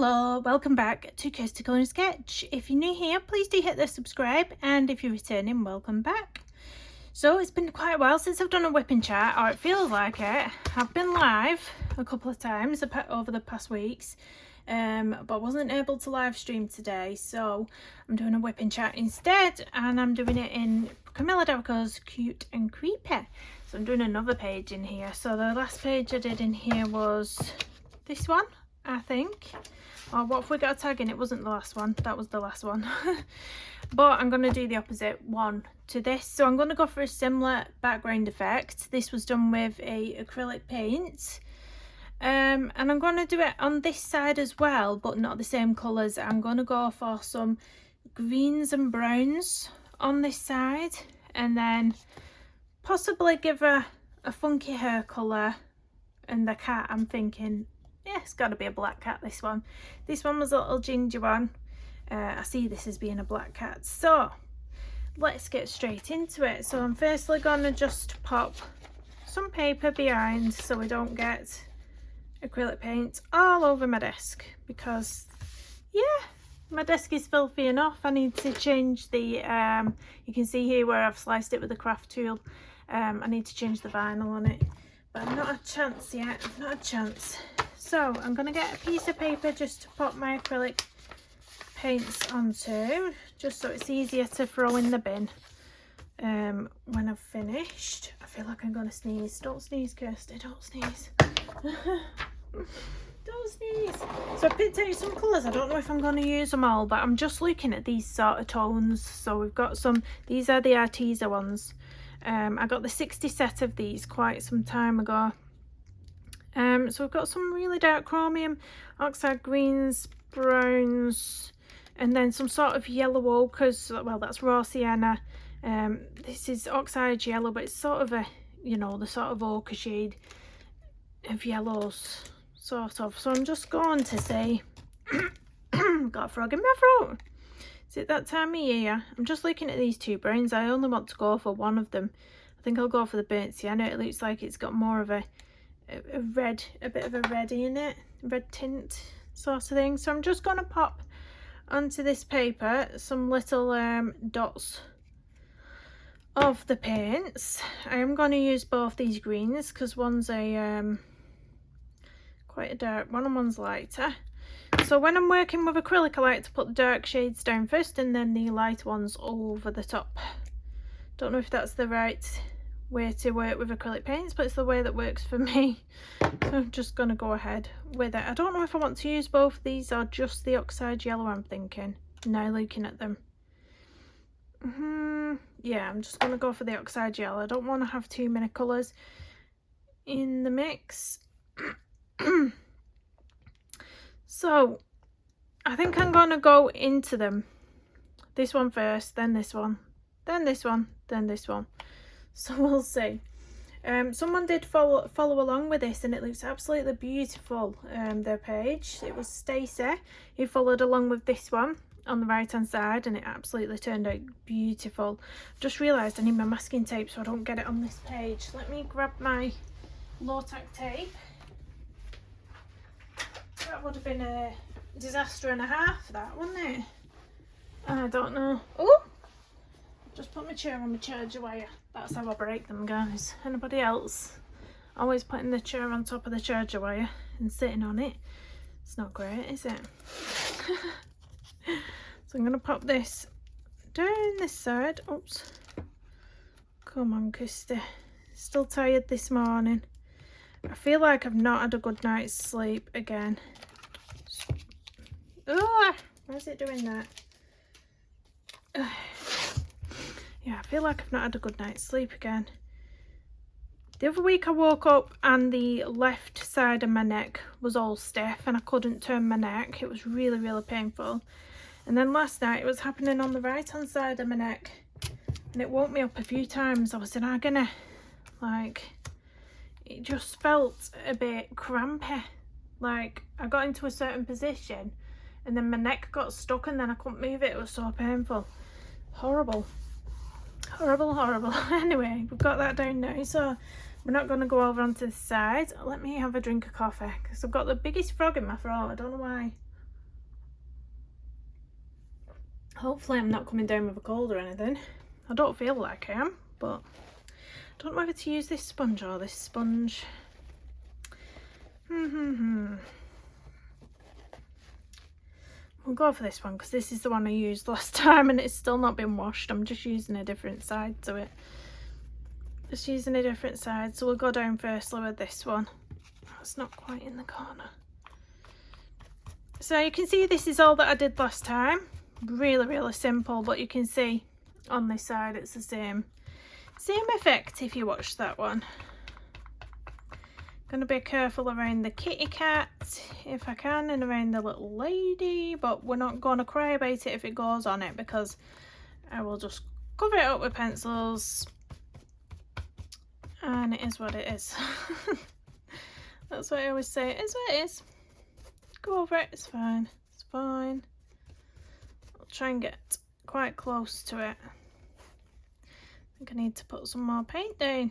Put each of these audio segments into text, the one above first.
Hello, welcome back to Kirsty Corner Sketch. If you're new here, please do hit the subscribe, and if you're returning, welcome back. So it's been quite a while since I've done a whipping chat, or it feels like it. I've been live a couple of times over the past weeks, but I wasn't able to live stream today, so I'm doing a whipping chat instead, and I'm doing it in Camilla Davaco's Cute and Creepy. So I'm doing another page in here. So the last page I did in here was this one, I think. Or what if we got a tag in? It wasn't the last one, that was the last one. But I'm going to do the opposite one to this. So I'm going to go for a similar background effect. This was done with a acrylic paint. And I'm going to do it on this side as well, but not the same colours. I'm going to go for some greens and browns on this side, and then possibly give her a funky hair colour. And the cat, I'm thinking, yeah, it's got to be a black cat, this one. This one was a little ginger one. I see this as being a black cat. So let's get straight into it. So I'm firstly going to just pop some paper behind so we don't get acrylic paint all over my desk, because yeah, my desk is filthy enough. I need to change the you can see here where I've sliced it with a craft tool. I need to change the vinyl on it, but I've not had a chance yet. I've not had a chance. So I'm going to get a piece of paper just to pop my acrylic paints onto, just so it's easier to throw in the bin when I've finished. I feel like I'm going to sneeze. Don't sneeze, Kirsty, don't sneeze. Don't sneeze. So I picked out some colours. I don't know if I'm going to use them all, but I'm just looking at these sort of tones. So we've got some, these are the Arteza ones. I got the 60 set of these quite some time ago. So we've got some really dark chromium, oxide greens, browns, and then some sort of yellow ochres. Well, that's raw sienna. This is oxide yellow, but it's sort of a, you know, the sort of ochre shade of yellows, sort of. So I'm just going to say, got a frog in my throat. Is it that time of year? I'm just looking at these two browns. I only want to go for one of them. I think I'll go for the burnt sienna. It looks like it's got more of a red, a bit of a red in it, red tint sort of thing. So I'm just going to pop onto this paper some little dots of the paints. I am going to use both these greens because one's a quite a dark one and one's lighter. So when I'm working with acrylic, I like to put the dark shades down first and then the light ones over the top. Don't know if that's the right way to work with acrylic paints, but it's the way that works for me. So I'm just going to go ahead with it. I don't know if I want to use both of these or just the oxide yellow, I'm thinking, now looking at them. Yeah, I'm just going to go for the oxide yellow. I don't want to have too many colours in the mix. So I think I'm going to go into them. This one first, then this one, then this one, then this one. So we'll see. Someone did follow along with this, and it looks absolutely beautiful. Their page, it was Stacey who followed along with this one on the right hand side, and it absolutely turned out beautiful. Just realised I need my masking tape so I don't get it on this page. Let me grab my low-tack tape. That would have been a disaster and a half, that, wouldn't it? I don't know. Oh, just put my chair on my charger wire. That's how I break them, guys. Anybody else? Always putting the chair on top of the charger wire and sitting on it. It's not great, is it? So I'm going to pop this down this side. Oops. Come on, Kirsty. Still tired this morning. I feel like I've not had a good night's sleep again. Oh, why is it doing that? Yeah, I feel like I've not had a good night's sleep again. The other week I woke up and the left side of my neck was all stiff and I couldn't turn my neck. It was really, really painful. And then last night it was happening on the right hand side of my neck, and it woke me up a few times. I was in agony. Like, it just felt a bit crampy. Like, I got into a certain position and then my neck got stuck and then I couldn't move it. It was so painful. Horrible. Horrible, horrible. Anyway, we've got that down now, so we're not going to go over onto the side. Let me have a drink of coffee because I've got the biggest frog in my throat. I don't know why. Hopefully I'm not coming down with a cold or anything. I don't feel like I am, but I don't know whether to use this sponge or this sponge. We'll go for this one because this is the one I used last time and it's still not been washed. I'm just using a different side to it. Just using a different side. So we'll go down firstly with this one. That's not quite in the corner. So you can see this is all that I did last time. Really simple, but you can see on this side it's the same effect if you watch that one. Gonna be careful around the kitty cat if I can, and around the little lady, but we're not gonna cry about it if it goes on it, because I will just cover it up with pencils and it is what it is. That's what I always say, it is what it is. Go over it, it's fine, it's fine. I'll try and get quite close to it. I think I need to put some more paint down.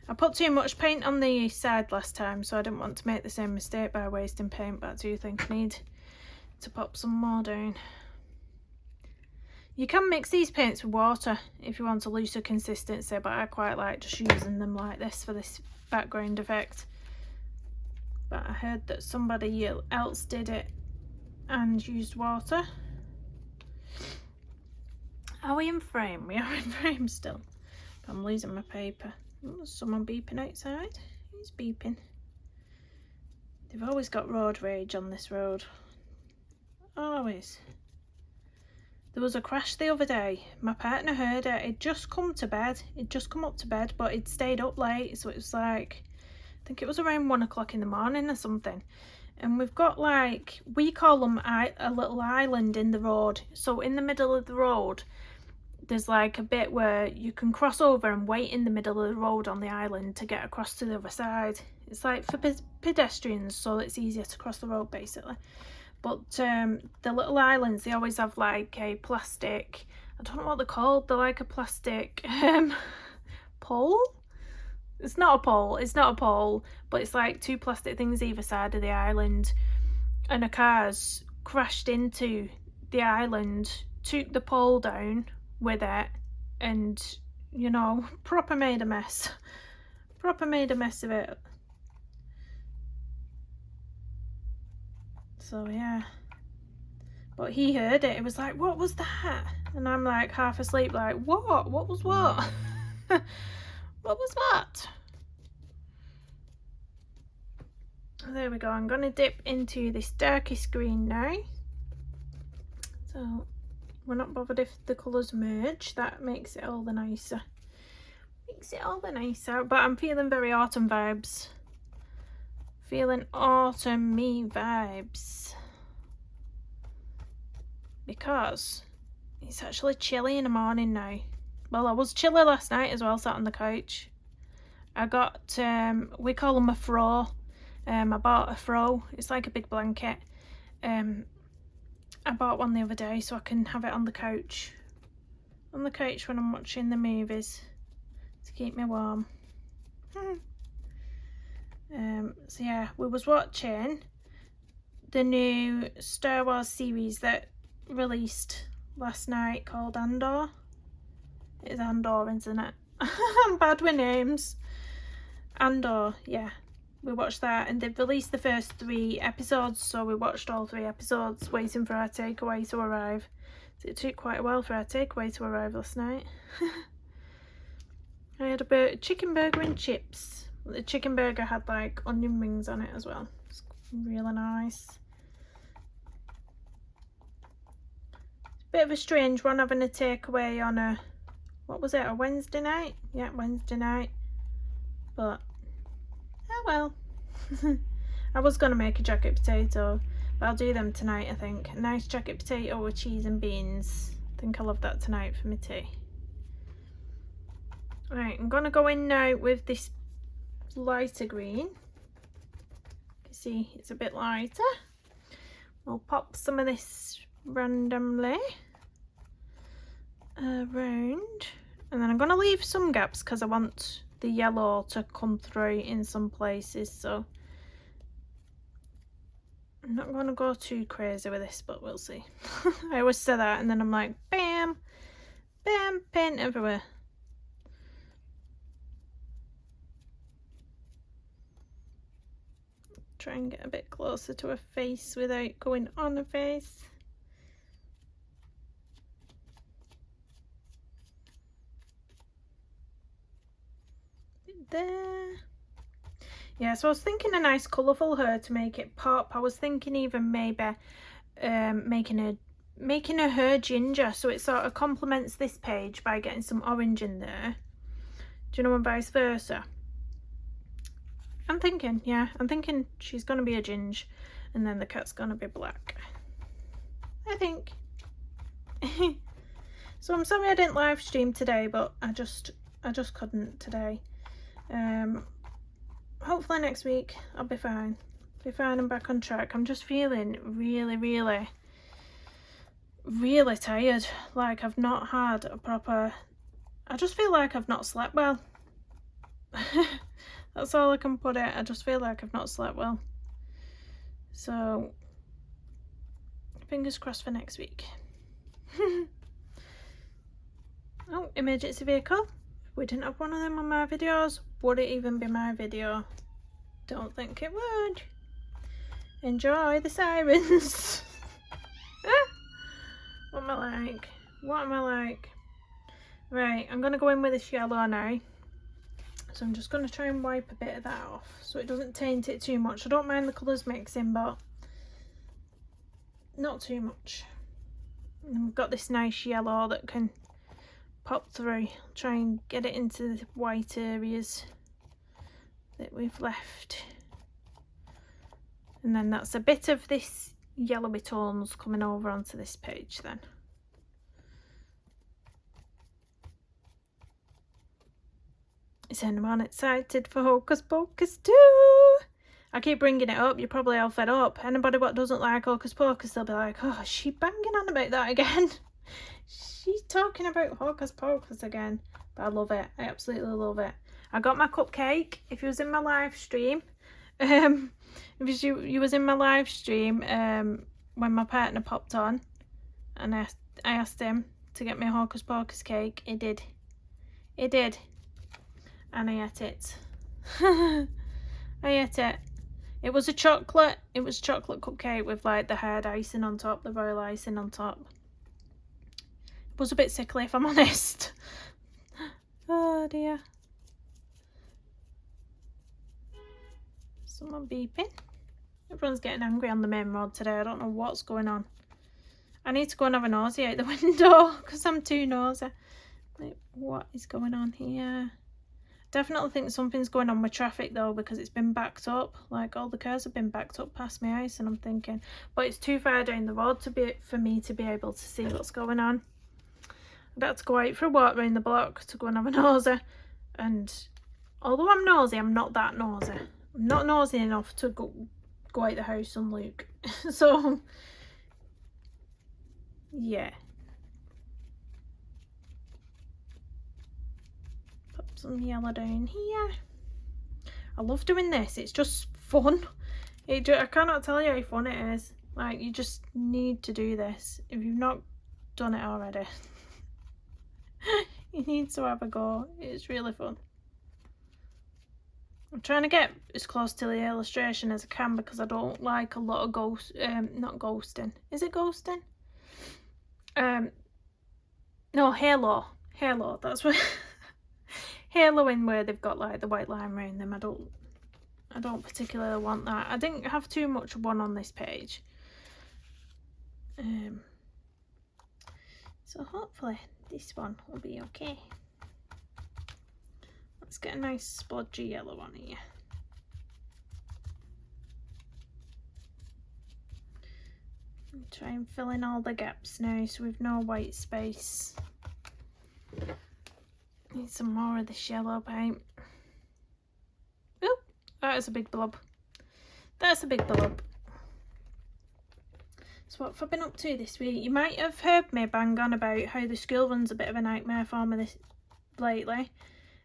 I put too much paint on the side last time, so I didn't want to make the same mistake by wasting paint, but I do think I need to pop some more down. You can mix these paints with water if you want a looser consistency, but I quite like just using them like this for this background effect. But I heard that somebody else did it and used water. Are we in frame? We are in frame still. But I'm losing my paper. Oh, there's someone beeping outside. Who's beeping? They've always got road rage on this road. Always. There was a crash the other day. My partner heard it. He'd just come to bed. He'd just come up to bed, but he'd stayed up late. So it was like, I think it was around 1 o'clock in the morning or something. And we've got like, we call them a little island in the road. So in the middle of the road, there's like a bit where you can cross over and wait in the middle of the road on the island to get across to the other side. It's like for pedestrians, so it's easier to cross the road basically. But the little islands, they always have like a plastic, I don't know what they're called, they're like a plastic pole? It's not a pole, but it's like 2 plastic things either side of the island, and a car's crashed into the island, took the pole down with it, and you know, proper made a mess of it. So yeah, but he heard it. It was like, what was that? And I'm like half asleep, like, what was what? What was that? There we go. I'm gonna dip into this darkest green now, so we're not bothered if the colours merge. That makes it all the nicer. But I'm feeling very autumn vibes. Feeling autumn-y vibes. Because it's actually chilly in the morning now. Well, I was chilly last night as well, sat on the couch. I got, we call them a throw. I bought a throw. It's like a big blanket. I bought one the other day so I can have it on the couch. On the couch when I'm watching the movies to keep me warm. So yeah, we was watching the new Star Wars series that released last night called Andor. It's Andor, isn't it? I'm bad with names. Andor, yeah. We watched that, and they've released the first 3 episodes, so we watched all 3 episodes waiting for our takeaway to arrive. So it took quite a while for our takeaway to arrive last night. I had a chicken burger and chips. The chicken burger had like onion rings on it as well. It's really nice. It's a bit of a strange one having a takeaway on a, what was it, a Wednesday night? Yeah, Wednesday night. But oh well. I was going to make a jacket potato, but I'll do them tonight, I think. A nice jacket potato with cheese and beans. I think I'll have that tonight for my tea. Right, I'm going to go in now with this lighter green. You can see it's a bit lighter. We'll pop some of this randomly around, and then I'm going to leave some gaps because I want the yellow to come through in some places. So I'm not going to go too crazy with this, but we'll see. I always say that and then I'm like, bam, bam, paint everywhere. Try and get a bit closer to her face without going on her face. There. Yeah, so I was thinking a nice colourful hair to make it pop. I was thinking even maybe making her hair ginger, so it sort of complements this page by getting some orange in there. Do you know, and vice versa? I'm thinking she's going to be a ginger and then the cat's going to be black. I think. So I'm sorry I didn't live stream today, but I just couldn't today. Hopefully next week I'll be fine. I'm back on track. I'm just feeling really tired. Like I've not had a proper, I just feel like I've not slept well. That's all I can put it. I just feel like I've not slept well. So fingers crossed for next week. Oh, emergency vehicle. If we didn't have one of them on my videos, would it even be my video? Don't think it would. Enjoy the sirens. What am I like? What am I like? Right, I'm going to go in with this yellow now. So I'm just going to try and wipe a bit of that off so it doesn't taint it too much. I don't mind the colours mixing, but not too much. And we've got this nice yellow that can pop through. Try and get it into the white areas that we've left. And then that's a bit of this yellowy tones coming over onto this page then. Is anyone excited for Hocus Pocus 2? I keep bringing it up, you're probably all fed up. Anybody what doesn't like Hocus Pocus, they'll be like, oh, is she banging on about that again? She's talking about Hocus Pocus again. But I love it, I absolutely love it. I got my cupcake. If you was in my live stream, if you was in my live stream when my partner popped on and I asked him to get me a Hocus Pocus cake, he did. And I ate it. I ate it. It was a chocolate cupcake with like the hard icing on top, the royal icing on top. It was a bit sickly if I'm honest. Oh dear. Someone beeping. Everyone's getting angry on the main road today. I don't know what's going on. I need to go and have a nosy out the window because I'm too nosy. Like, what is going on here? Definitely think something's going on with traffic though, because it's been backed up. Like all the cars have been backed up past my house, and I'm thinking, but it's too far down the road for me to be able to see what's going on. I've got to go out for a walk around the block to go and have a nosy. And although I'm nosy, I'm not that nosy. I'm not nosy enough to go out the house and look. So yeah. Put some yellow down here. I love doing this. It's just fun. I cannot tell you how fun it is. Like, you just need to do this. If you've not done it already, you need to have a go. It's really fun. I'm trying to get as close to the illustration as I can because I don't like a lot of not ghosting. Is it ghosting? No, halo. That's what haloing, where they've got like the white line around them. I don't particularly want that. I didn't have too much one on this page. So hopefully this one will be okay. Let's get a nice splodgy yellow on here. And try and fill in all the gaps now so we've no white space. Need some more of this yellow paint. Oh, that is a big blob. That's a big blob. So what have I been up to this week? You might have heard me bang on about how the school run's a bit of a nightmare for me lately.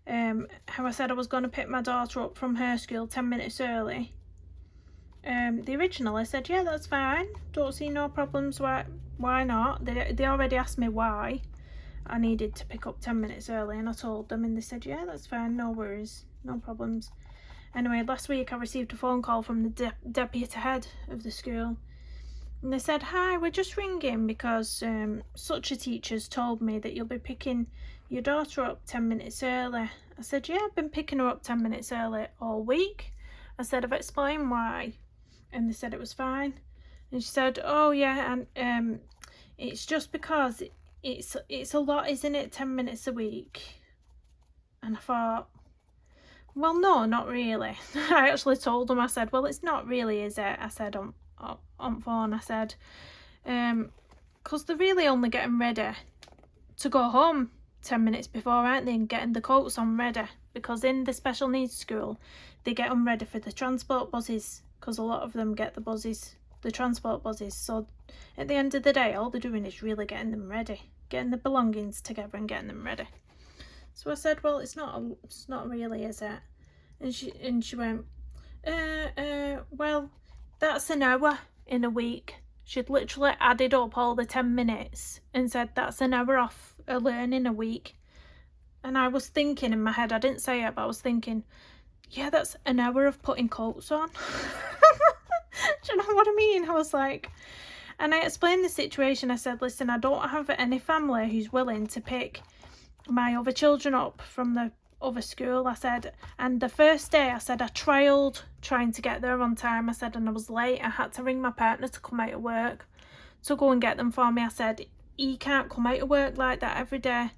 How I said I was going to pick my daughter up from her school 10 minutes early. The original, I said, yeah, that's fine. Don't see no problems. Why not? They already asked me why I needed to pick up 10 minutes early, and I told them, and they said, yeah, that's fine, no worries, no problems. Anyway, last week I received a phone call from the deputy head of the school, and they said, hi, we're just ringing because such a teacher's told me that you'll be picking your daughter up 10 minutes early. I said, yeah, I've been picking her up 10 minutes early all week. I said, I've explained why, and they said it was fine. And she said, oh yeah, and it's just because it's a lot, isn't it, 10 minutes a week? And I thought, well, no, not really. I actually told them, I said, well, it's not really, is it? I said on phone, I said, because they're really only getting ready to go home 10 minutes before, aren't they, and getting the coats on ready, because in the special needs school they get them ready for the transport buses, because a lot of them get the transport buses. So at the end of the day, all they're doing is really getting them ready, getting the belongings together and getting them ready. So I said, well, it's not really, is it? And she went, well, that's an hour in a week. She'd literally added up all the 10 minutes and said that's an hour off a learning a week. And I was thinking in my head, I didn't say it, but I was thinking, yeah, that's an hour of putting coats on. Do you know what I mean? I was like, and I explained the situation. I said, listen, I don't have any family who's willing to pick my other children up from the other school. I said, and the first day, I said, I trialled trying to get there on time. I said, and I was late. I had to ring my partner to come out of work to go and get them for me. I said, he can't come out of work like that every day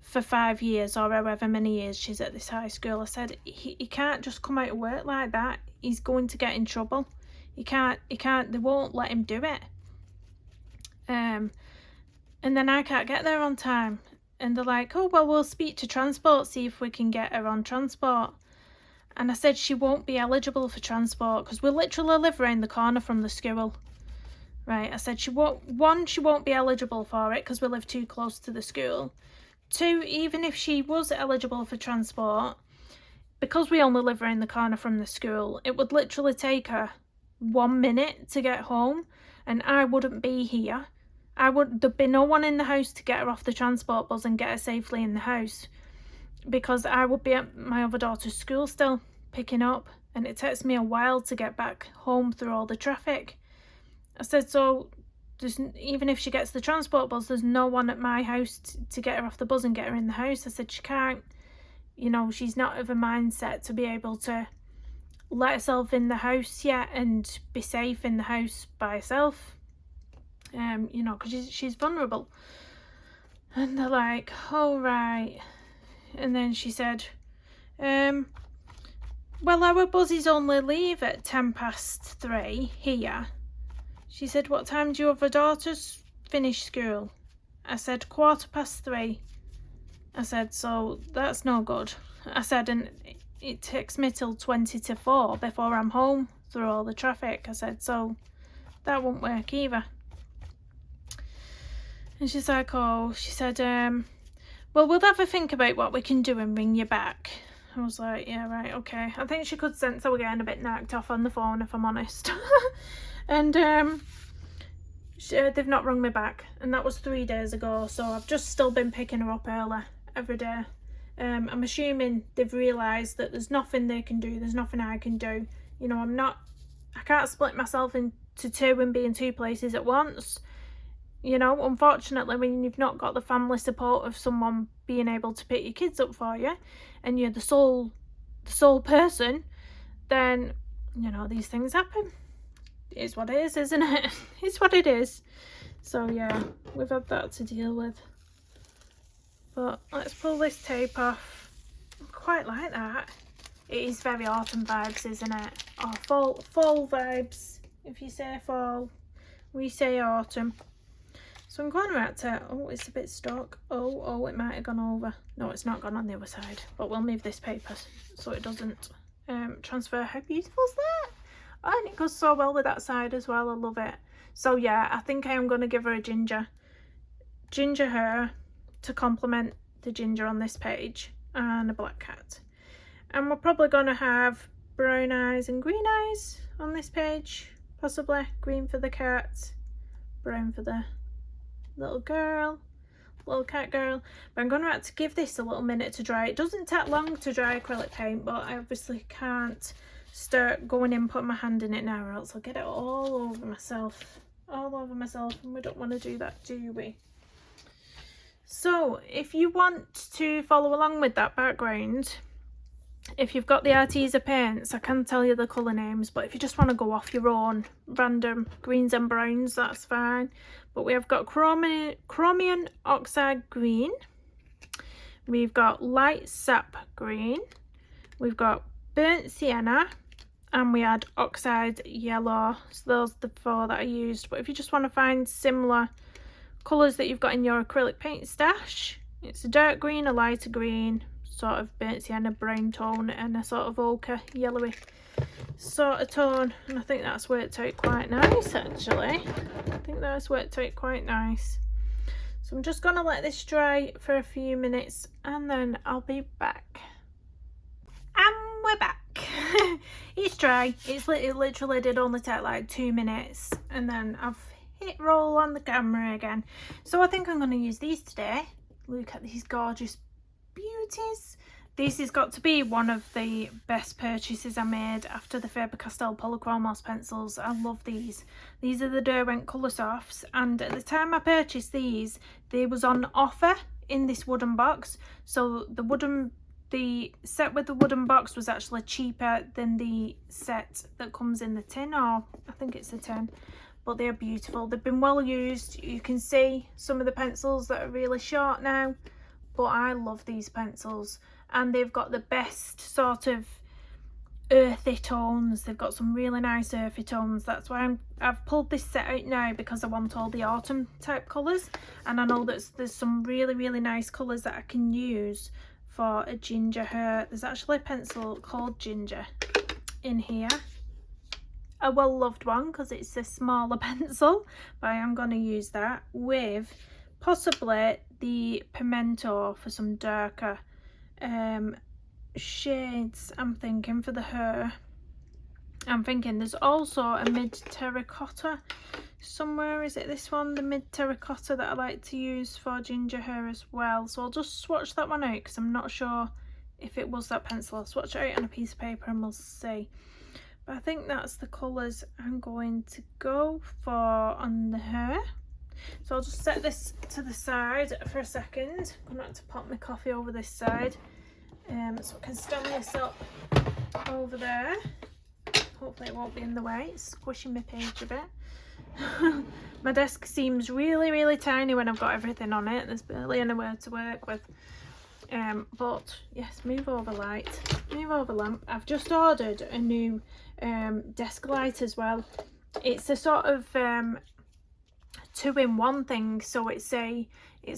for 5 years or however many years she's at this high school. I said, he can't just come out of work like that. He's going to get in trouble. He can't, they won't let him do it. And then I can't get there on time. And they're like, oh, well, we'll speak to transport, see if we can get her on transport. And I said she won't be eligible for transport because we literally live around the corner from the school. Right, I said she won't be eligible for it because we live too close to the school. 2, even if she was eligible for transport, because we only live around the corner from the school, it would literally take her 1 minute to get home, and I wouldn't be here. There'd be no one in the house to get her off the transport bus and get her safely in the house, because I would be at my other daughter's school still picking up, and it takes me a while to get back home through all the traffic. I said, so even if she gets the transport bus, there's no one at my house to get her off the bus and get her in the house. I said, she can't, she's not of a mindset to be able to let herself in the house yet and be safe in the house by herself. Because she's vulnerable. And they're like, oh, right. And then she said, well, our buses only leave at 3:10 here. She said, what time do your other daughters finish school? I said, 3:15. I said, so that's no good. I said, and it takes me till 4:20 before I'm home through all the traffic. I said, so that won't work either. And she's like, oh, she said, well, we'll have a think about what we can do and bring you back. I was like, yeah, right, okay. I think she could sense I was getting a bit knocked off on the phone, if I'm honest. And they've not rung me back, and that was 3 days ago, so I've just still been picking her up early every day. I'm assuming they've realised that there's nothing they can do, there's nothing I can do. I can't split myself into 2 and be in 2 places at once. Unfortunately, when you've not got the family support of someone being able to pick your kids up for you, and you're the sole person, then, these things happen. It is what it is, isn't it? It's what it is. So, yeah, we've had that to deal with. But let's pull this tape off. I quite like that. It is very autumn vibes, isn't it? Or fall vibes. If you say fall, we say autumn. So I'm going around to, oh, it's a bit stuck. Oh, it might have gone over. No, it's not gone on the other side. But we'll move this paper so it doesn't transfer. How beautiful is that? Oh, and it goes so well with that side as well. I love it. So yeah, I think I am going to give her a ginger hair to complement the ginger on this page, and a black cat. And we're probably going to have brown eyes and green eyes on this page, possibly. Green for the cat, brown for the little girl, little cat girl. But I'm going to have to give this a little minute to dry. It doesn't take long to dry acrylic paint, but I obviously can't start going in, putting my hand in it now, or else I'll get it all over myself. All over myself, and we don't want to do that, do we? So if you want to follow along with that background, if you've got the Arteza paints, I can tell you the colour names, but if you just want to go off your own random greens and browns, that's fine. But we have got chromium oxide green, we've got light sap green, we've got burnt sienna, and we had oxide yellow. So those are the 4 that I used. But if you just want to find similar colours that you've got in your acrylic paint stash, it's a dark green, a lighter green, sort of burnt sienna brown tone, and a sort of ochre yellowy sort of tone. And I think that's worked out quite nice, actually. I think that's worked out quite nice. So I'm just going to let this dry for a few minutes and then I'll be back. And we're back. It's dry. It literally did only take like 2 minutes, and then I've hit roll on the camera again. So I think I'm going to use these today. Look at these gorgeous beauties. This has got to be one of the best purchases I made after the Faber-Castell Polychromos pencils. I love these. These are the Derwent Colour Softs, and at the time I purchased these, they was on offer in this wooden box. So the set with the wooden box was actually cheaper than the set that comes in the tin, or I think it's the tin. But they're beautiful. They've been well used. You can see some of the pencils that are really short now, but I love these pencils, and they've got the best sort of earthy tones. They've got some really nice earthy tones. That's why I've pulled this set out now, because I want all the autumn type colours, and I know that there's some really nice colours that I can use for a ginger hair. There's actually a pencil called Ginger in here, a well-loved one, because it's a smaller pencil, but I am going to use that with possibly the Pimento for some darker shades. I'm thinking for the hair. I'm thinking there's also a mid terracotta somewhere. Is it this one, the mid terracotta, that I like to use for ginger hair as well? So I'll just swatch that one out, because I'm not sure if it was that pencil. I'll swatch it out on a piece of paper and we'll see. But I think that's the colours I'm going to go for on the hair. So I'll just set this to the side for a second. I'm going to have to pop my coffee over this side, so I can stand this up over there. Hopefully it won't be in the way. It's squishing my page a bit. My desk seems really tiny when I've got everything on it. There's barely anywhere to work with. But yes, move over light, move over lamp. I've just ordered a new desk light as well. It's a sort of 2-in-1 thing. So it's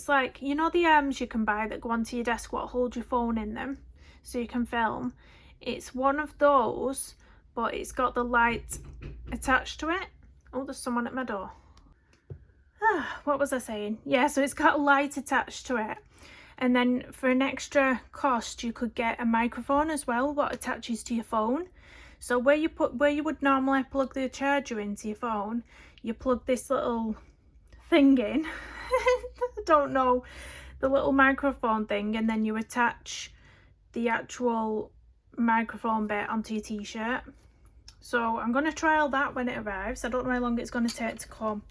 like, you know, the arms you can buy that go onto your desk what hold your phone in them so you can film. It's one of those, but it's got the light attached to it. Oh, there's someone at my door. What was I saying? Yeah, so it's got a light attached to it. And then for an extra cost, you could get a microphone as well, what attaches to your phone. So where you would normally plug the charger into your phone, you plug this little thing in. I don't know, the little microphone thing, and then you attach the actual microphone bit onto your t-shirt. So I'm going to trial that when it arrives. I don't know how long it's going to take to come.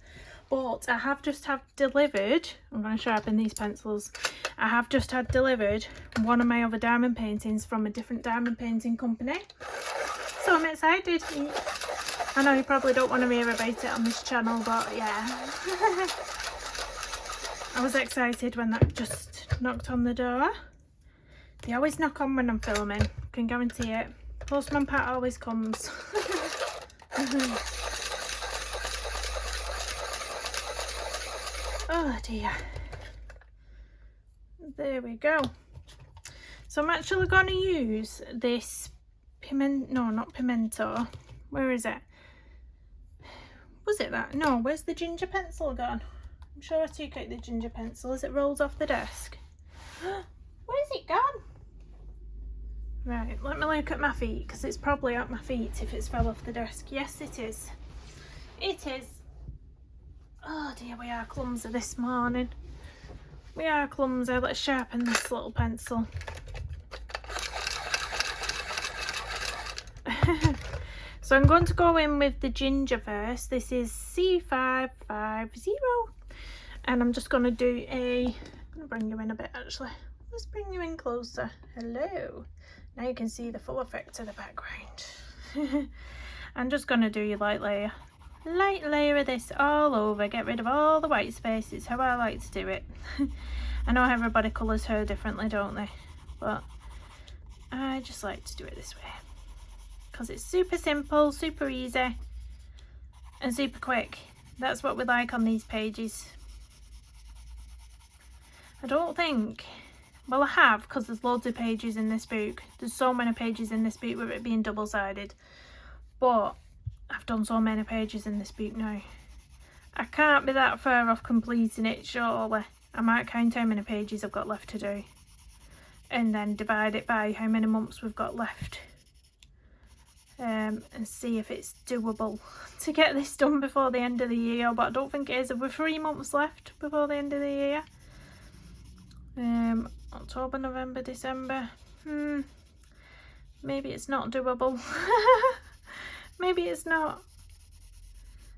But I have just had delivered, I'm going to sharpen these pencils, I have just had delivered one of my other diamond paintings from a different diamond painting company. So I'm excited. I know you probably don't want to hear about it on this channel, but yeah. I was excited when that just knocked on the door. They always knock on when I'm filming, can guarantee it. Postman Pat always comes. Oh dear. There we go. So I'm actually going to use this not pimento. Where is it? Was it that? No, where's the ginger pencil gone? I'm sure I took out the ginger pencil as it rolls off the desk. Where's it gone? Right, let me look at my feet, because it's probably at my feet if it's fell off the desk. Yes, it is. It is. Oh dear, we are clumsy this morning. We are clumsy. Let's sharpen this little pencil. So I'm going to go in with the ginger first. This is C550. And I'm just going to do a... I'm going to bring you in a bit actually. Let's bring you in closer. Hello. Now you can see the full effect of the background. I'm just going to do your light layer. Light layer of this all over. Get rid of all the white space. It's how I like to do it. I know everybody colours hair differently, don't they? But I just like to do it this way. Because it's super simple, super easy, and super quick. That's what we like on these pages. I don't think... Well, I have, because there's loads of pages in this book. There's so many pages in this book with it being double-sided. But I've done so many pages in this book now. I can't be that far off completing it, surely. I might count how many pages I've got left to do. And then divide it by how many months we've got left. And see if it's doable to get this done before the end of the year. But I don't think it is. We're 3 months left before the end of the year. October, November, December. Maybe it's not doable. Maybe it's not.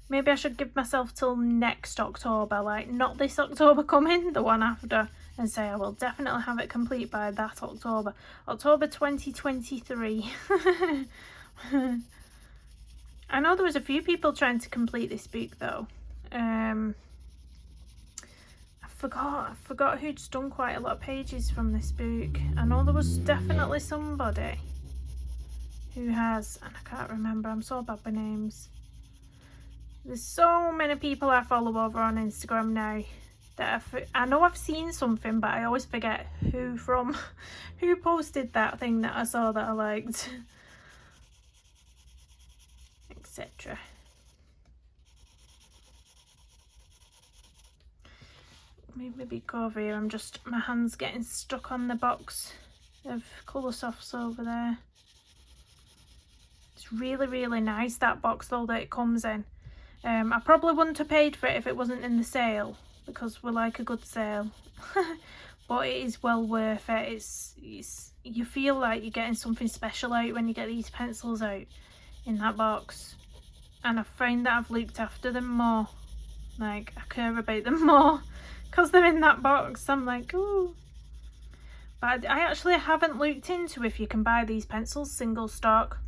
Maybe I should give myself till next October, like not this October coming, the one after, and say I will definitely have it complete by that October. October 2023. I know there was a few people trying to complete this book though. I forgot who'd done quite a lot of pages from this book. I know there was definitely somebody who has, and I can't remember, I'm so bad with names. There's so many people I follow over on Instagram now that I know I've seen something, but I always forget who from, who posted that thing that I saw that I liked, etc. Maybe go over here. My hand's getting stuck on the box of colour softs over there. It's really, really nice, that box though that it comes in. I probably wouldn't have paid for it if it wasn't in the sale, because we like a good sale. But it is well worth it. You feel like you're getting something special out when you get these pencils out in that box. And I find that I've looked after them more. Like, I care about them more because they're in that box. I'm like, ooh. But I actually haven't looked into if you can buy these pencils single stock,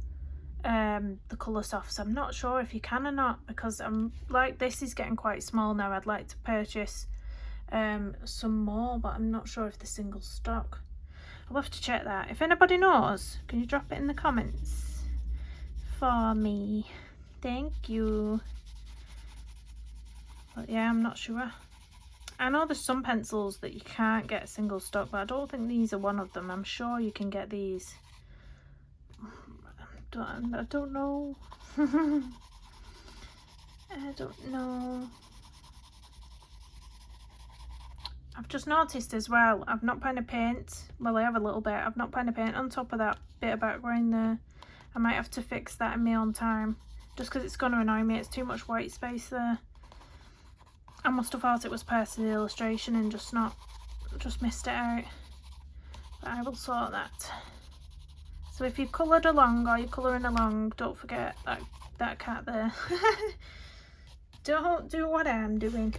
the colour softs. I'm not sure if you can or not, because I'm like, this is getting quite small now. I'd like to purchase some more, but I'm not sure if they're single stock. I'll have to check that. If anybody knows, can you drop it in the comments for me? Thank you. But yeah, I'm not sure. I know there's some pencils that you can't get single stock, but I don't think these are one of them. I'm sure you can get these. I don't know. I don't know. I've just noticed as well, I've not put any paint. Well, I have a little bit. I've not put any paint on top of that bit of background there. I might have to fix that in my own time, just because it's going to annoy me. It's too much white space there. I must have thought it was part of the illustration and just missed it out. But I will sort that. So if you've coloured along or you're colouring along, don't forget that cat there. Don't do what I'm doing.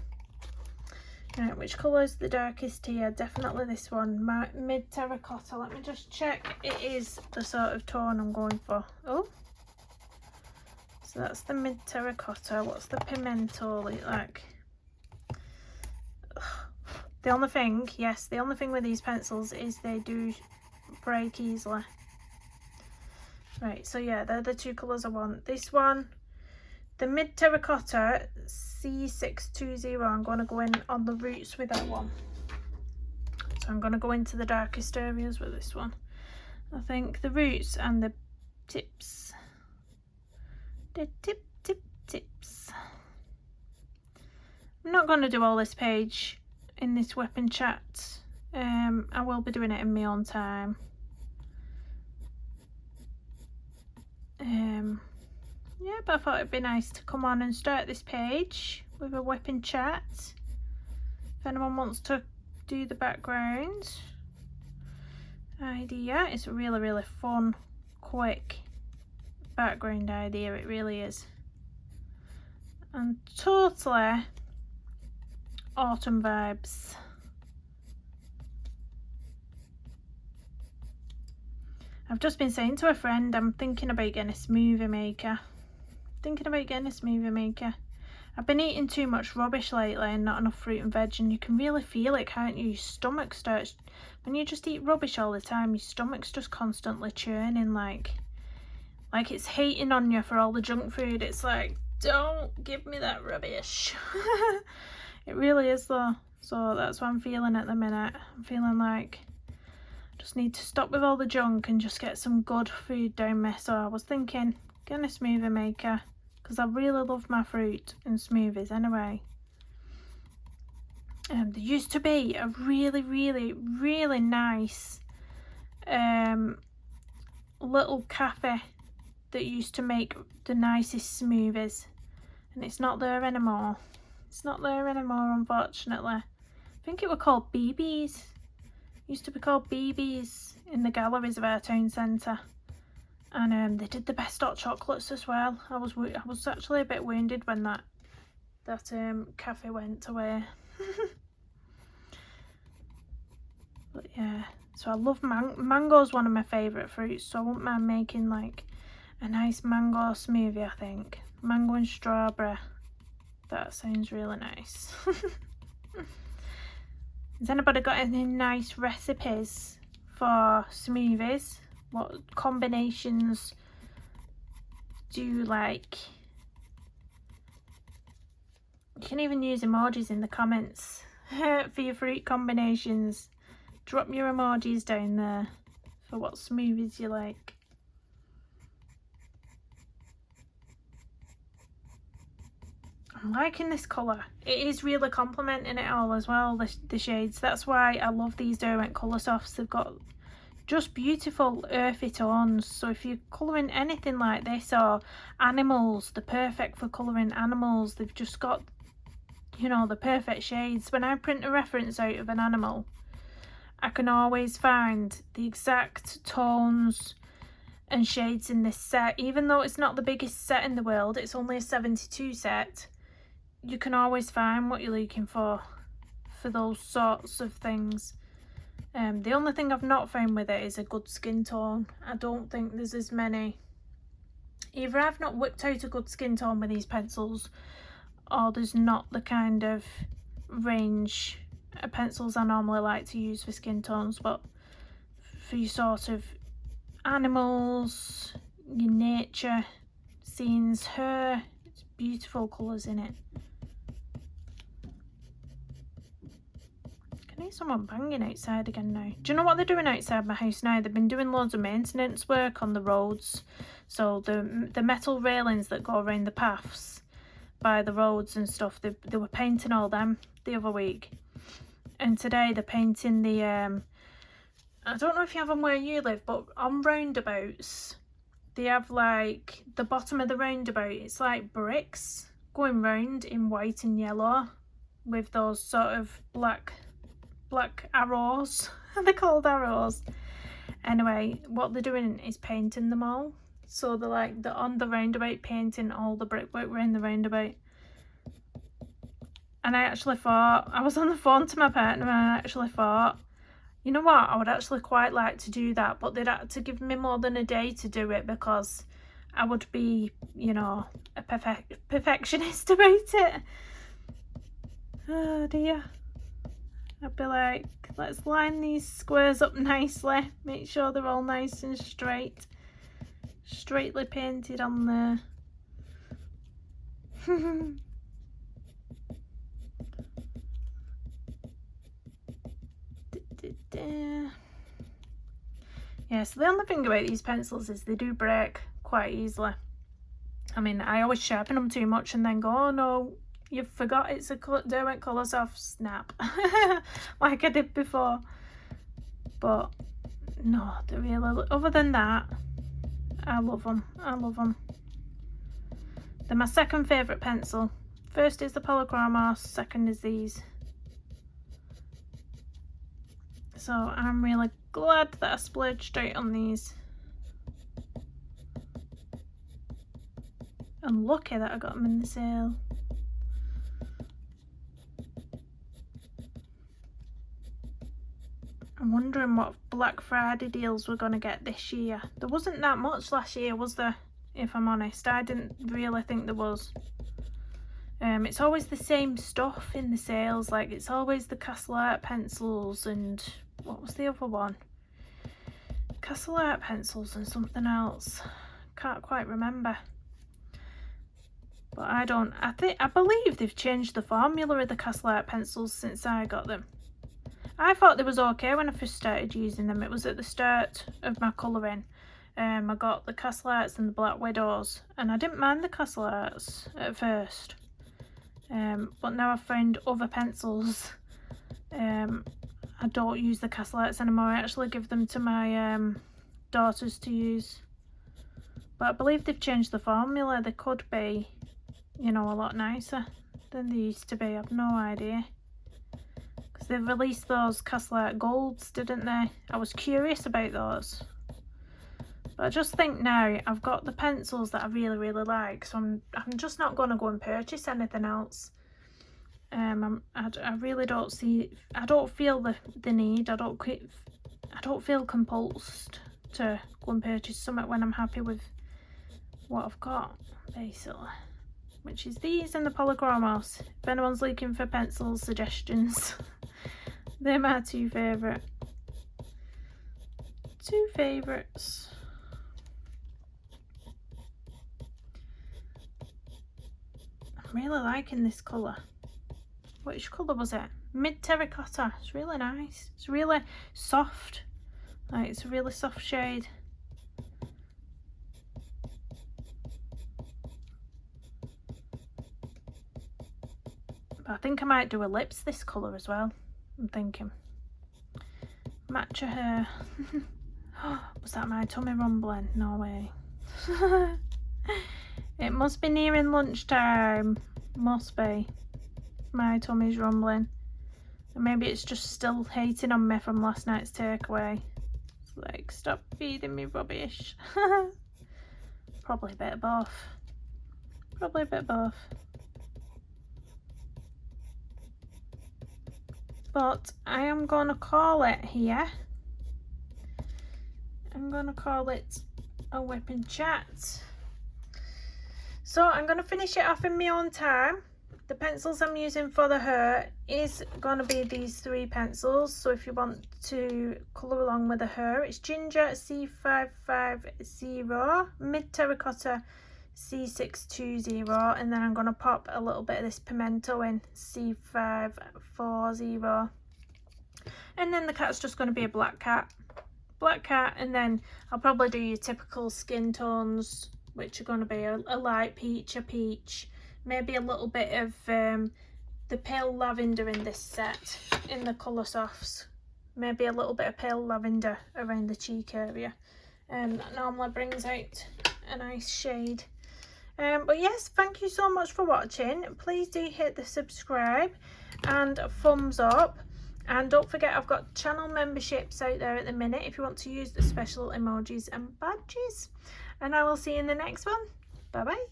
Right, which colour is the darkest here? Definitely this one, mid terracotta. Let me just check it is the sort of tone I'm going for. Oh, so that's the mid terracotta. What's the pimento look like? The only thing, yes, the only thing with these pencils is they do break easily. Right, so yeah, they're the two colours I want. This one, the mid terracotta C620, I'm going to go in on the roots with that one. So I'm going to go into the darkest areas with this one. I think the roots and the tips. The tips. I'm not going to do all this page in this weapon chat. I will be doing it in my own time. Yeah, but I thought it'd be nice to come on and start this page with a whipping chat. If anyone wants to do the background idea, it's a really fun, quick background idea, it really is. And totally autumn vibes. I've just been saying to a friend I'm thinking about getting a smoothie maker. I've been eating too much rubbish lately and not enough fruit and veg, and you can really feel it, can't you? Your stomach starts, when you just eat rubbish all the time, your stomach's just constantly churning, like it's hating on you for all the junk food. It's like, don't give me that rubbish. It really is though. So that's what I'm feeling at the minute. I'm feeling like I just need to stop with all the junk and just get some good food down me. So I was thinking, getting a smoothie maker, because I really love my fruit and smoothies anyway. There used to be a really nice little cafe that used to make the nicest smoothies, and it's not there anymore. Unfortunately. I think it were called BB's. It used to be called BB's in the galleries of our town centre, and they did the best hot chocolates as well. I was actually a bit wounded when that cafe went away. But yeah, so I love mango's one of my favourite fruits, so I wouldn't mind making like a nice mango smoothie. I think mango and strawberry, that sounds really nice. Has anybody got any nice recipes for smoothies? What combinations do you like? You can even use emojis in the comments for your fruit combinations. Drop your emojis down there for what smoothies you like. I'm liking this colour. It is really complementing it all as well, the shades. That's why I love these Derwent Colour Softs. They've got just beautiful earthy tones. So if you're colouring anything like this, or animals, they're perfect for colouring animals. They've just got, you know, the perfect shades. When I print a reference out of an animal, I can always find the exact tones and shades in this set. Even though it's not the biggest set in the world, it's only a 72 set, you can always find what you're looking for those sorts of things. The only thing I've not found with it is a good skin tone. I don't think there's as many. Either I've not whipped out a good skin tone with these pencils, or there's not the kind of range of pencils I normally like to use for skin tones. But for your sort of animals, your nature scenes, it's beautiful colours in it. I can hear someone banging outside again now. Do you know what they're doing outside my house now? They've been doing loads of maintenance work on the roads. So the metal railings that go around the paths by the roads and stuff, they were painting all them the other week. And today they're painting the, I don't know if you have them where you live, but on roundabouts, they have like the bottom of the roundabout, it's like bricks going round in white and yellow with those sort of black arrows. They're called arrows. Anyway, what they're doing is painting them all. So they're on the roundabout painting all the brickwork around the roundabout. And I actually thought, I was on the phone to my partner and I actually thought, you know what, I would actually quite like to do that, but they'd have to give me more than a day to do it because I would be, you know, a perfectionist about it. Oh dear. I'd be like, let's line these squares up nicely, make sure they're all nice and straightly painted on there. Yeah, so the only thing about these pencils is they do break quite easily. I mean, I always sharpen them too much and then go, oh no, you forgot it's a Derwent Colour Soft, snap. Like I did before. But no, they really, other than that, I love them. I love them. They're my second favourite pencil. First is the Polychromos, second is these. So I'm really glad that I splurged straight on these. And lucky that I got them in the sale. I'm wondering what Black Friday deals we're going to get this year. There wasn't that much last year, was there? If I'm honest, I didn't really think there was. It's always the same stuff in the sales. Like, it's always the Castle Art pencils and what was the other one? Castle Art pencils and something else. Can't quite remember. But I believe they've changed the formula of the Castle Art pencils since I got them. I thought they was okay when I first started using them. It was at the start of my colouring. I got the Castle Arts and the Black Widows, and I didn't mind the Castle Arts at first. But now I've found other pencils. I don't use the Castle Arts anymore. I actually give them to my daughters to use. But I believe they've changed the formula. They could be, you know, a lot nicer than they used to be. I've no idea. Because they've released those Castle Art Golds, didn't they? I was curious about those. But I just think now I've got the pencils that I really, really like. So I'm just not going to go and purchase anything else. I really don't see, I don't feel the need. I don't feel compulsed to go and purchase something when I'm happy with what I've got, basically. Which is these and the Polychromos. If anyone's looking for pencil suggestions, they're my two favourites. I'm really liking this colour. Which colour was it? Mid Terracotta. It's really nice. It's really soft. Like, it's a really soft shade. But I think I might do her lips this colour as well. I'm thinking. Match her hair. Was that my tummy rumbling? No way. It must be nearing lunchtime. Must be. My tummy's rumbling. And maybe it's just still hating on me from last night's takeaway. It's like, stop feeding me rubbish. Probably a bit of both. Probably a bit of both. But I am going to call it here. I'm going to call it a whipping chat. So I'm going to finish it off in my own time. The pencils I'm using for the hair is going to be these three pencils. So if you want to colour along with the hair, it's Ginger C550, Mid Terracotta C620, and then I'm going to pop a little bit of this pimento in, C540. And then the cat's just going to be a black cat. And then I'll probably do your typical skin tones, which are going to be a light peach, a peach, maybe a little bit of the pale lavender in this set, in the colour softs. Maybe a little bit of pale lavender around the cheek area. That normally brings out a nice shade. But yes, thank you so much for watching. Please do hit the subscribe and thumbs up. And don't forget, I've got channel memberships out there at the minute if you want to use the special emojis and badges. And I will see you in the next one. Bye bye.